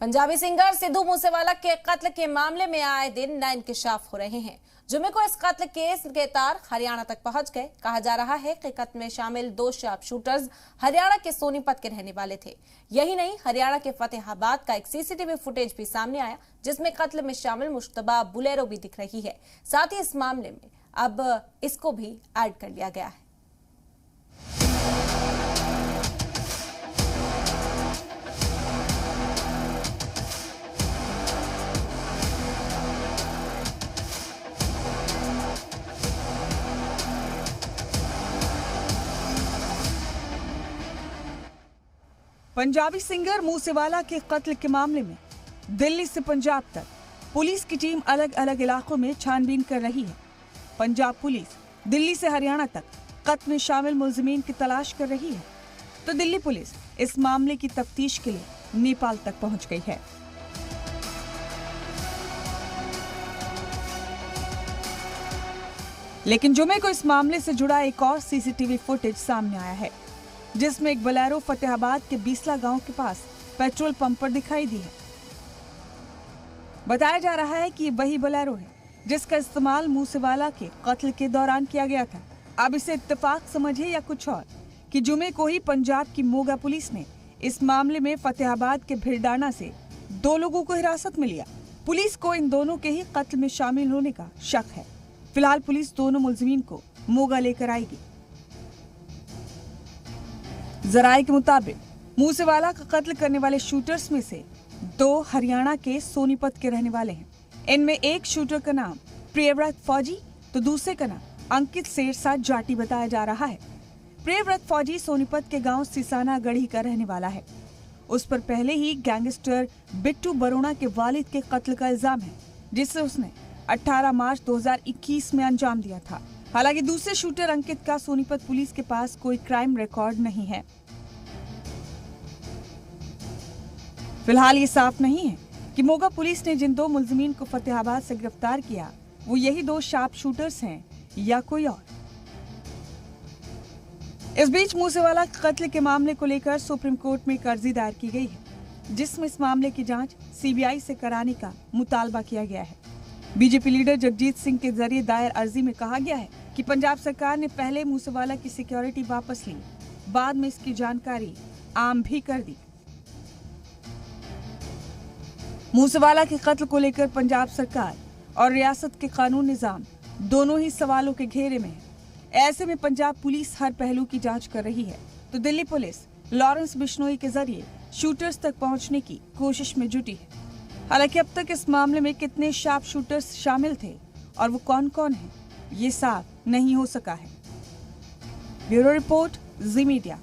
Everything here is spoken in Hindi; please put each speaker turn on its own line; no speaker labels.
पंजाबी सिंगर सिद्धू मूसेवाला के कत्ल के मामले में आए दिन नए इंकशाफ हो रहे हैं। जुमे को इस कत्ल केस के तार हरियाणा तक पहुंच गए। कहा जा रहा है कि कत्ल में शामिल 2 शार्प शूटर्स हरियाणा के सोनीपत के रहने वाले थे। यही नहीं, हरियाणा के फतेहाबाद का एक सीसीटीवी फुटेज भी सामने आया, जिसमें कत्ल में शामिल मुश्तबा बुलेरो भी दिख रही है। साथ ही इस मामले में अब इसको भी ऐड कर लिया गया है।
पंजाबी सिंगर मूसेवाला के कत्ल के मामले में दिल्ली से पंजाब तक पुलिस की टीम अलग अलग इलाकों में छानबीन कर रही है। पंजाब पुलिस दिल्ली से हरियाणा तक कत्ल में शामिल मुलजिमीन की तलाश कर रही है, तो दिल्ली पुलिस इस मामले की तफ्तीश के लिए नेपाल तक पहुंच गई है। लेकिन जुमे को इस मामले से जुड़ा एक और सीसीटीवी फुटेज सामने आया है, जिसमें एक बोलेरो फतेहाबाद के बीसला गांव के पास पेट्रोल पंप पर दिखाई दी है। बताया जा रहा है कि ये वही बोलेरो है जिसका इस्तेमाल मूसेवाला के कत्ल के दौरान किया गया था। अब इसे इत्तेफाक समझिए या कुछ और कि जुमे को ही पंजाब की मोगा पुलिस ने इस मामले में फतेहाबाद के भिरडाना से 2 लोगों को हिरासत में लिया। पुलिस को इन दोनों के ही कत्ल में शामिल होने का शक है। फिलहाल पुलिस दोनों मुलजिमीन को मोगा लेकर आएगी। जराये के मुताबिक मूसेवाला का कत्ल करने वाले शूटर्स में से 2 हरियाणा के सोनीपत के रहने वाले हैं। इनमें एक शूटर का नाम प्रियव्रत फौजी तो दूसरे का नाम अंकित शेरसा जाटी बताया जा रहा है। प्रियव्रत फौजी सोनीपत के गांव सिसाना गढ़ी का रहने वाला है। उस पर पहले ही गैंगस्टर बिट्टू बरोड़ा के वालिद के कत्ल का इल्जाम है, जिसे उसने 18 मार्च 2021 में अंजाम दिया था। हालांकि दूसरे शूटर अंकित का सोनीपत पुलिस के पास कोई क्राइम रिकॉर्ड नहीं है। फिलहाल ये साफ नहीं है कि मोगा पुलिस ने जिन 2 मुलजिमीन को फतेहाबाद से गिरफ्तार किया वो यही 2 शार्प शूटर्स हैं या कोई और। इस बीच मूसेवाला के कत्ल के मामले को लेकर सुप्रीम कोर्ट में एक अर्जी दायर की गई है, जिसमें इस मामले की जांच सीबीआई से कराने का मुतालबा किया गया है। बीजेपी लीडर जगजीत सिंह के जरिए दायर अर्जी में कहा गया है कि पंजाब सरकार ने पहले मूसेवाला की सिक्योरिटी वापस ली, बाद में इसकी जानकारी आम भी कर दी। मूसेवाला के कत्ल को लेकर पंजाब सरकार और रियासत के कानून निजाम दोनों ही सवालों के घेरे में है। ऐसे में पंजाब पुलिस हर पहलू की जांच कर रही है, तो दिल्ली पुलिस लॉरेंस बिश्नोई के जरिए शूटर्स तक पहुंचने की कोशिश में जुटी है। हालांकि अब तक इस मामले में कितने शार्प शूटर्स शामिल थे और वो कौन-कौन हैं, ये साफ नहीं हो सका है। ब्यूरो रिपोर्ट, जी मीडिया।